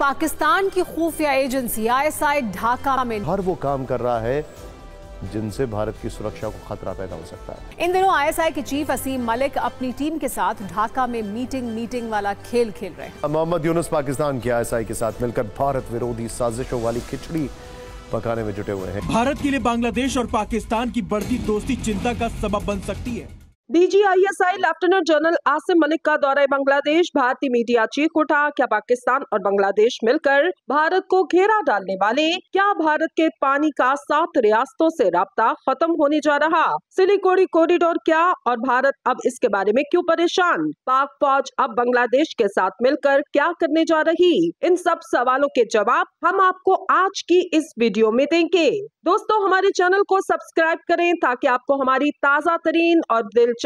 پاکستان کی خفیہ agency ISI Dhaka میں ہر وہ کام کر رہا ہے جن سے بھارت کی سرکشا کو خطرہ پیدا ہو سکتا ہے۔ ان دنوں ISI کے چیف اسیم ملک اپنی ٹیم کے ساتھ ڈھاکہ میں میٹنگ والا کھیل کھیل رہے ہیں۔ محمد یونس پاکستان کی ISI کے ساتھ مل کر بھارت ویرودھی سازشوں والی کھچڑی پکانے میں جٹے ہوئے ہیں۔ بھارت کے لیے بنگلہ دیش اور پاکستان کی بڑھتی دوستی چنتا کا سبب بن سکتی ہے۔ DG ISI lieutenant general Asim Malik کا دورہ بنگلہ دیش، بھارتی میڈیا چیخ اٹھا، کیا پاکستان اور بنگلہ دیش مل کر بھارت کو گھیرا ڈالنے والے؟ کیا بھارت کے پانی کا 7 ریاستوں سے رابطہ ختم ہونے جا رہا؟ سلیگوڑی کوریڈور کیا اور بھارت اب اس کے بارے میں کیوں پریشان؟ پاک فوج اب بنگلہ دیش کے ساتھ مل کر کیا کرنے جا رہی؟ ان سب سوالوں کے جواب ہم آپ کو آج کی اس ویڈیو میں دیں گے۔ دوستو، ہمارے چینل کو سبسکرائب کریں تاکہ آپ کو ہماری تازہ ترین اور دلچسپ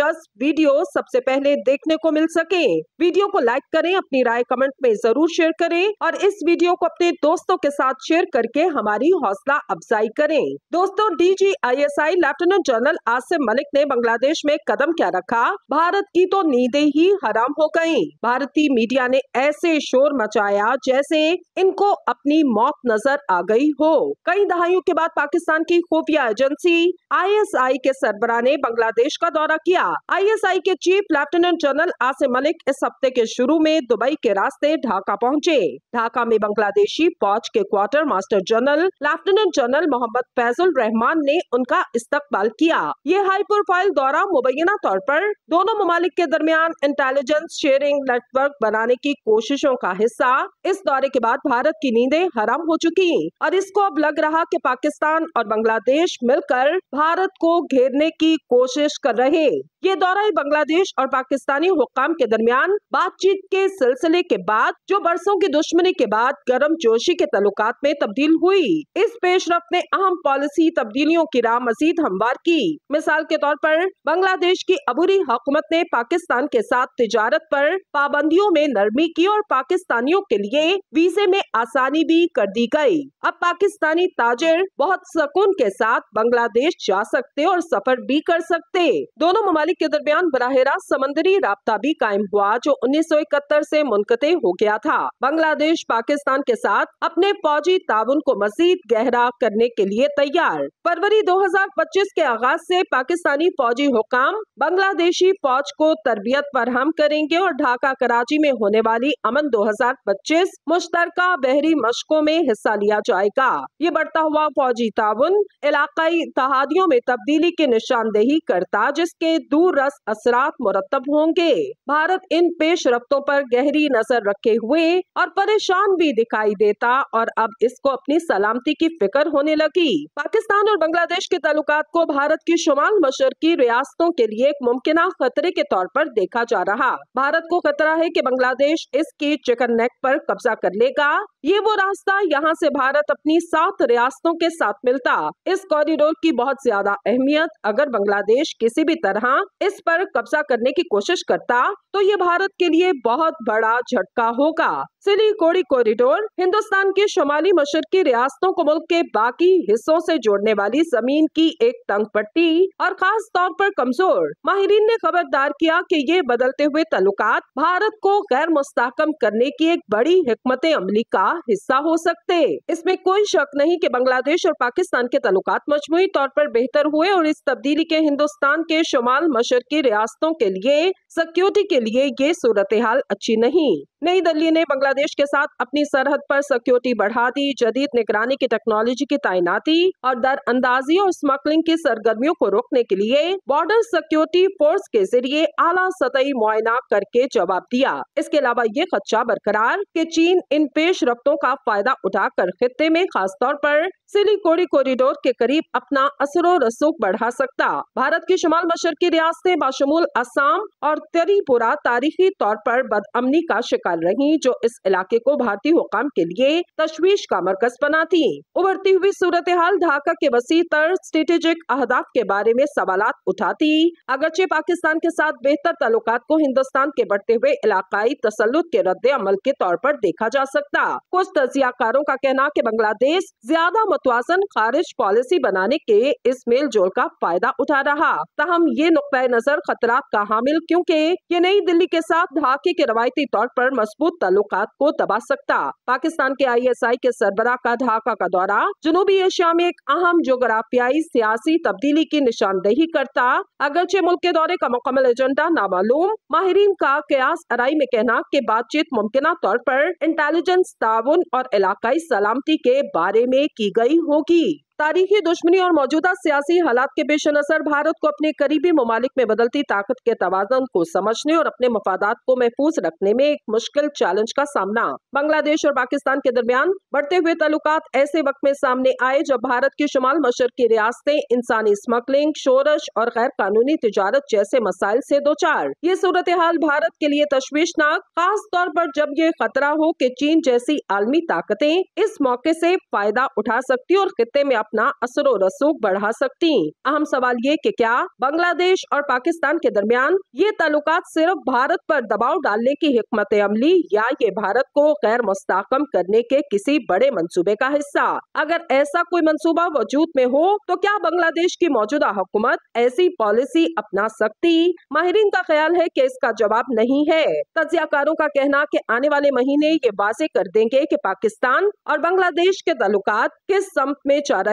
ویڈیو سب سے پہلے دیکھنے کو مل سکے۔ ویڈیو کو لائک کریں، اپنی رائے کمنٹ میں ضرور شیئر کریں اور اس ویڈیو کو اپنے دوستوں کے ساتھ شیئر کر کے ہماری حوصلہ افزائی کریں۔ دوستو، DG ISI lieutenant general Asim Malik نے بنگلہ دیش میں قدم کیا رکھا؟ بھارت کی تو نیندیں ہی حرام ہو گئیں۔ بھارتی میڈیا نے ایسے شور مچایا جیسے ان کو اپنی موت نظر آ گئی ہو۔ کئی دہائیوں کے بعد پاکستان کی خفیہ ایجنسی ISI کے سربراہ نے بنگلہ دیش کا دورہ کیا۔ ISI کے چیف لیفٹیننٹ جنرل عاصم ملک اس ہفتے کے شروع میں دبئی کے راستے ڈھاکہ پہنچے۔ ڈھاکہ میں بنگلہ دیشی فوج کے quartermaster general lieutenant general Muhammad Faiz ur-Rahman نے ان کا استقبال کیا۔ یہ ہائی پروفائل دورہ مبینہ طور پر دونوں ممالک کے درمیان انٹیلیجنس شیئرنگ نیٹ ورک بنانے کی کوششوں کا حصہ۔ اس دورے کے بعد بھارت کی نیندیں حرام ہو چکی اور اس کو اب لگ رہا کہ پاکستان اور بنگلہ دیش مل کر بھارت کو گھیرنے کی کوشش کر رہے۔ یہ دورہ بنگلہ دیش اور پاکستانی حکام کے درمیان بات چیت کے سلسلے کے بعد جو برسوں کی دشمنی کے بعد گرم جوشی کے تعلقات میں تبدیل ہوئی۔ اس پیش رفت نے اہم پالیسی تبدیلیوں کی راہ مزید ہموار کی۔ مثال کے طور پر بنگلہ دیش کی عبوری حکومت نے پاکستان کے ساتھ تجارت پر پابندیوں میں نرمی کی اور پاکستانیوں کے لیے ویزے میں آسانی بھی کر دی گئی۔ اب پاکستانی تاجر بہت سکون کے ساتھ بنگلہ دیش جا سکتے اور سفر بھی کر سکتے۔ دونوں ممالک کے درمیان براہ راست سمندری رابطہ بھی قائم ہوا جو 1971 سے منقطع ہو گیا تھا۔ بنگلہ دیش پاکستان کے ساتھ اپنے فوجی تعاون کو مزید گہرا کرنے کے لیے تیار۔ فروری 2025 کے آغاز سے پاکستانی فوجی حکام بنگلہ دیشی فوج کو تربیت فراہم کریں گے اور ڈھاکہ کراچی میں ہونے والی امن 2025 مشترکہ بحری مشقوں میں حصہ لیا جائے گا۔ یہ بڑھتا ہوا فوجی تعاون علاقائی اتحادیوں میں تبدیلی کی نشاندہی کرتا جس کے دور رس اثرات مرتب ہوں گے۔ بھارت ان پیش رفتوں پر گہری نظر رکھے ہوئے اور پریشان بھی دکھائی دیتا اور اب اس کو اپنی سلامتی کی فکر ہونے لگی۔ پاکستان اور بنگلہ دیش کے تعلقات کو بھارت کی شمال مشرقی ریاستوں کے لیے ایک ممکنہ خطرے کے طور پر دیکھا جا رہا۔ بھارت کو خطرہ ہے کہ بنگلہ دیش اس کی چکن نیک پر قبضہ کر لے گا۔ یہ وہ راستہ یہاں سے بھارت اپنی 7 ریاستوں کے ساتھ ملتا۔ اس کوریڈور کی بہت زیادہ اہمیت اگر بنگلہ دیش کسی بھی طرح اس پر قبضہ کرنے کی کوشش کرتا تو یہ بھارت کے لیے بہت بڑا جھٹکا ہوگا۔ سلیگوڑی کوریڈور ہندوستان کی شمالی مشرقی ریاستوں کو ملک کے باقی حصوں سے جوڑنے والی زمین کی ایک تنگ پٹی اور خاص طور پر کمزور۔ ماہرین نے خبردار کیا کہ یہ بدلتے ہوئے تعلقات بھارت کو غیر مستحکم کرنے کی ایک بڑی حکمت عملی کا حصہ ہو سکتے۔ اس میں کوئی شک نہیں کہ بنگلہ دیش اور پاکستان کے تعلقات مجموعی طور پر بہتر ہوئے اور اس تبدیلی کے ہندوستان کے شمال مشرقی ریاستوں کے لیے سیکیورٹی کے لیے یہ صورتحال اچھی نہیں۔ نئی دہلی نے بنگلہ دیش کے ساتھ اپنی سرحد پر سیکیورٹی بڑھا دی، جدید نگرانی کی ٹیکنالوجی کی تعیناتی اور در اندازی اور اسمگلنگ کی سرگرمیوں کو روکنے کے لیے بارڈر سیکیورٹی فورس کے ذریعے اعلیٰ سطحی معائنہ کر کے جواب دیا۔ اس کے علاوہ یہ خدشہ برقرار کہ چین ان پیش رفتوں کا فائدہ اٹھا کر خطے میں خاص طور پر سلیگوڑی کوریڈور کے قریب اپنا اثر و رسوخ بڑھا سکتا۔ بھارت کی شمال مشرقی ریاستیں بشمول آسام اور تریپورہ تاریخی طور پر بدامنی کا شکار رہی جو اس علاقے کو بھارتی حکام کے لیے تشویش کا مرکز بناتی۔ ابھرتی ہوئی صورتحال ڈھاکہ کے وسیع تر اسٹریٹجک اہداف کے بارے میں سوالات اٹھاتی۔ اگرچہ پاکستان کے ساتھ بہتر تعلقات کو ہندوستان کے بڑھتے ہوئے علاقائی تسلط کے رد عمل کے طور پر دیکھا جا سکتا۔ کچھ تجزیہ کاروں کا کہنا کہ بنگلہ دیش زیادہ متوازن خارج پالیسی بنانے کے اس میل جول کا فائدہ اٹھا رہا۔ تاہم یہ نقطۂ نظر خطرات کا حامل کیونکہ कि ये नई दिल्ली के साथ ढाके के रवायती तौर पर मजबूत ताल्लुकात को दबा सकता। पाकिस्तान के ISI के सरबराह का ढाका का दौरा जनूबी एशिया में एक अहम जोग्राफियाई सियासी तब्दीली की निशानदेही करता। अगरचे मुल्क के दौरे का मुकम्मल एजेंडा नामालूम, माहिरीन का कयास अराई में कहना कि बातचीत मुमकिना तौर पर इंटेलिजेंस ताउन और इलाकाई सलामती के बारे में की गई होगी। तारीखी दुश्मनी और मौजूदा सियासी हालात के पेश नजर भारत को अपने करीबी ममालिक में बदलती ताकत के तवाज़ुन को समझने और अपने मफादात को महफूज रखने में एक मुश्किल चैलेंज का सामना बांग्लादेश और पाकिस्तान के दरमियान बढ़ते हुए ताल्लुकात ऐसे वक्त में सामने आए जब भारत की शुमाल मशरकी रियासतें इंसानी स्मगलिंग, शोरश और गैर कानूनी तिजारत जैसे मसाइल से दो चार। ये सूरत हाल भारत के लिए तशवीशनाक, खास तौर पर जब ये खतरा हो कि चीन जैसी आलमी ताकतें इस मौके से फायदा उठा सकती और खित्ते में अपना असर और रसूख बढ़ा सकती। अहम सवाल ये कि क्या बांग्लादेश और पाकिस्तान के दरमियान ये ताल्लुकात सिर्फ भारत पर दबाव डालने की हिकमत अमली या ये भारत को गैर मुस्तहकम करने के किसी बड़े मंसूबे का हिस्सा? अगर ऐसा कोई मंसूबा वजूद में हो तो क्या बांग्लादेश की मौजूदा हुकूमत ऐसी पॉलिसी अपना सकती? माहिरीन का ख्याल है कि इसका जवाब नहीं है। तज्जियाकारों का कहना कि आने वाले महीने ये वाज़ेह कर देंगे कि पाकिस्तान और बांग्लादेश के ताल्लुकात किस समत में जा रहे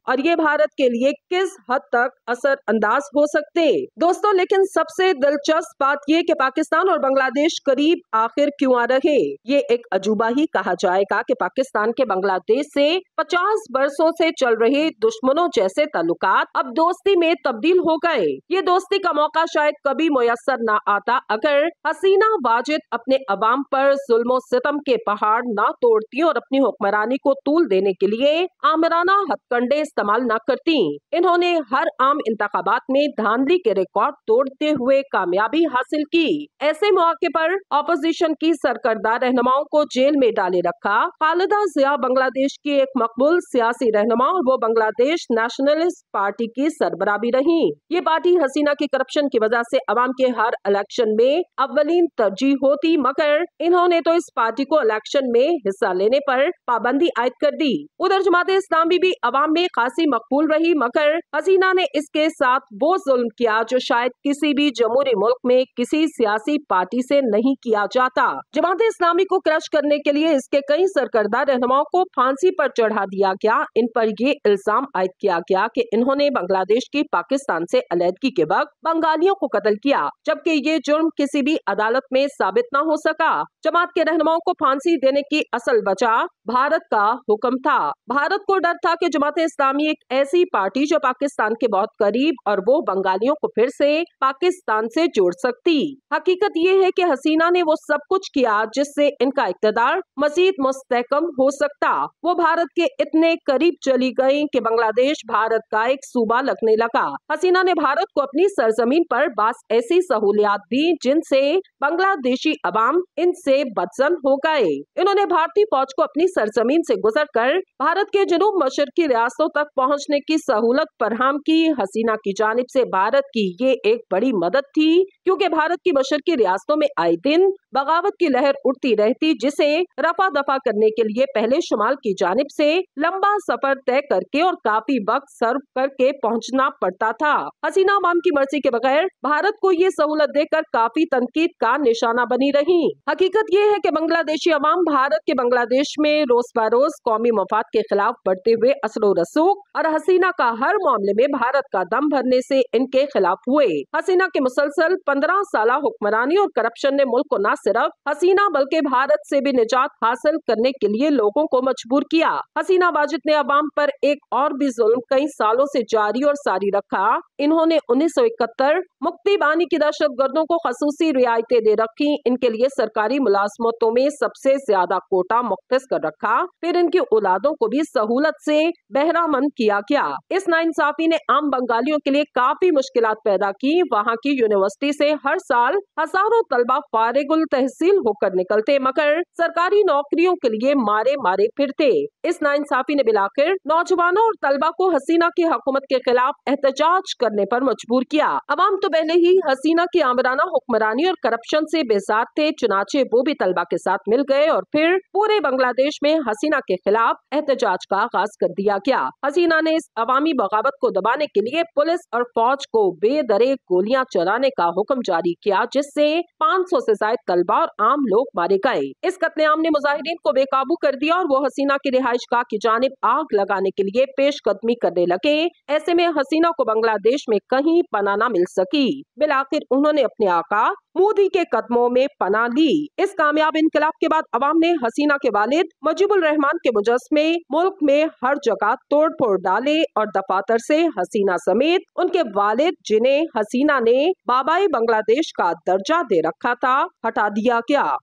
और ये भारत के लिए किस हद तक असर अंदाज हो सकते। दोस्तों, लेकिन सबसे दिलचस्प बात ये कि पाकिस्तान और बांग्लादेश करीब आखिर क्यों आ रहे? ये एक अजूबा ही कहा जाएगा कि पाकिस्तान के बांग्लादेश से 50 बरसों से चल रहे दुश्मनों जैसे ताल्लुकात अब दोस्ती में तब्दील हो गए। ये दोस्ती का मौका शायद कभी मुयस्सर न आता अगर हसीना वाजिद अपने अवाम पर जुल्म सितम के पहाड़ न तोड़ती और अपनी हुक्मरानी को तूल देने के लिए आमराना हथकंडे इस्तेमाल न करती। इन्होंने हर आम इंतखाबात में धांधली के रिकॉर्ड तोड़ते हुए कामयाबी हासिल की। ऐसे मौके पर ऑपोजिशन की सरकर्दा रहनुमाओं को जेल में डाले रखा। खालिदा जिया बांग्लादेश की एक मकबूल सियासी रहनुमा और वो बांग्लादेश नेशनलिस्ट पार्टी की सरबराह भी रही। ये पार्टी हसीना की करप्शन की वजह से अवाम के हर इलेक्शन में अव्वलीन तरजीह होती, मगर इन्होंने तो इस पार्टी को इलेक्शन में हिस्सा लेने पर पाबंदी आयद कर दी। उधर जमात इस्लामी भी अवाम में खासी मकबूल रही, मगर हसीना ने इसके साथ वो जुल्म किया जो शायद किसी भी जमहूरी मुल्क में किसी सियासी पार्टी से नहीं किया जाता। जमात इस्लामी को क्रश करने के लिए इसके कई सरकर्दा रहनुमाओं को फांसी पर चढ़ा दिया गया। इन पर ये इल्जाम आयद किया गया कि इन्होंने बांग्लादेश की पाकिस्तान से अलहदगी के वक्त बंगालियों को कत्ल किया, जबकि ये जुर्म किसी भी अदालत में साबित न हो सका। जमात के रहनुमाओं को फांसी देने की असल वजह भारत का हुक्म था। भारत को डर था कि जमात इस्लामी एक ऐसी पार्टी जो पाकिस्तान के बहुत करीब और वो बंगालियों को फिर से पाकिस्तान से जोड़ सकती। हकीकत ये है कि हसीना ने वो सब कुछ किया जिससे इनका इक़्तिदार मजीद मुस्तहकम हो सकता। वो भारत के इतने करीब चली गयी कि बांग्लादेश भारत का एक सूबा लगने लगा। हसीना ने भारत को अपनी सरजमीन पर बास ऐसी सहूलियात दी जिनसे बांग्लादेशी अवाम इनसे बदजन हो गए। इन्होंने भारतीय फौज को अपनी सरजमीन से गुजरकर भारत के जनूब मशरकी रियासतों तक पहुंचने की सहूलत फराहम की। हसीना की जानिब से भारत की ये एक बड़ी मदद थी, क्योंकि भारत की मशरकी रियासतों में आए दिन बगावत की लहर उठती रहती, जिसे रफा दफा करने के लिए पहले शुमाल की जानिब से लंबा सफर तय करके और काफी वक्त सर्व करके पहुंचना पड़ता था। हसीना अवाम की मर्जी के बगैर भारत को ये सहूलत देकर काफी तनकीद का निशाना बनी रही। हकीकत ये है कि बांग्लादेशी अवाम भारत के बांग्लादेश में रोज बरोज कौमी मफाद के खिलाफ बढ़ते हुए असर रसूख और हसीना का हर मामले में भारत का दम भरने से इनके खिलाफ हुए। हसीना के मुसलसल 15 साल हुक्मरानी और करप्शन ने मुल्क को न सिर्फ हसीना बल्कि भारत से भी निजात हासिल करने के लिए लोगों को मजबूर किया। हसीना वाजिद ने अवाम पर एक और भी जुल्म कई सालों से जारी और सारी रखा। इन्होंने 1971 मुक्ति बानी की दहशत गर्दों को खसूसी रियायतें दे रखी। इनके लिए सरकारी मुलाजमतों में सबसे ज्यादा कोटा मुख्तस कर रखा। फिर इनकी औलादों को भी सहूलत से बहरामंद किया गया। इस नाइंसाफी ने आम बंगालियों के लिए काफी मुश्किलात पैदा की। वहाँ की यूनिवर्सिटी से हर साल हजारों तलबा फारिगुल तहसील होकर निकलते, मगर सरकारी नौकरियों के लिए मारे मारे फिरते। इस नाइंसाफी ने बिलाखिर नौजवानों और तलबा को हसीना की हुकूमत के खिलाफ एहतजाज करने पर मजबूर किया। अवाम तो पहले ही हसीना की आमराना हुक्मरानी और करप्शन से बेजार थे, चुनाचे वो भी तलबा के साथ मिल गए और फिर पूरे बांग्लादेश में हसीना के खिलाफ एहतजाज का आगाज कर दिया गया। हसीना ने इस अवामी बगावत को दबाने के लिए पुलिस और फौज को बेदरे गोलियां चलाने का हुक्म हुक्म जारी किया, जिससे 500 से ज्यादा तलबा और आम लोग मारे गए। इस कत्लेआम ने मुजाहिरीन को बेकाबू कर दिया और वो हसीना की रिहाइशगाह की जानिब आग लगाने के लिए पेशकदमी करने लगे। ऐसे में हसीना को बांग्लादेश में कहीं पनाह न मिल सकी। बिलाखिर उन्होंने अपने आका मोदी के कदमों में पनाह ली। इस कामयाब इनकलाब के बाद अवाम ने हसीना के वालिद मुजीबुर रहमान के मुजस्समे मुल्क में हर जगह तोड़ फोड़ डाले और दफातर से हसीना समेत उनके वालिद, जिन्हें हसीना ने बाबाई बांग्लादेश का दर्जा दे रखा था, हटा दिया गया।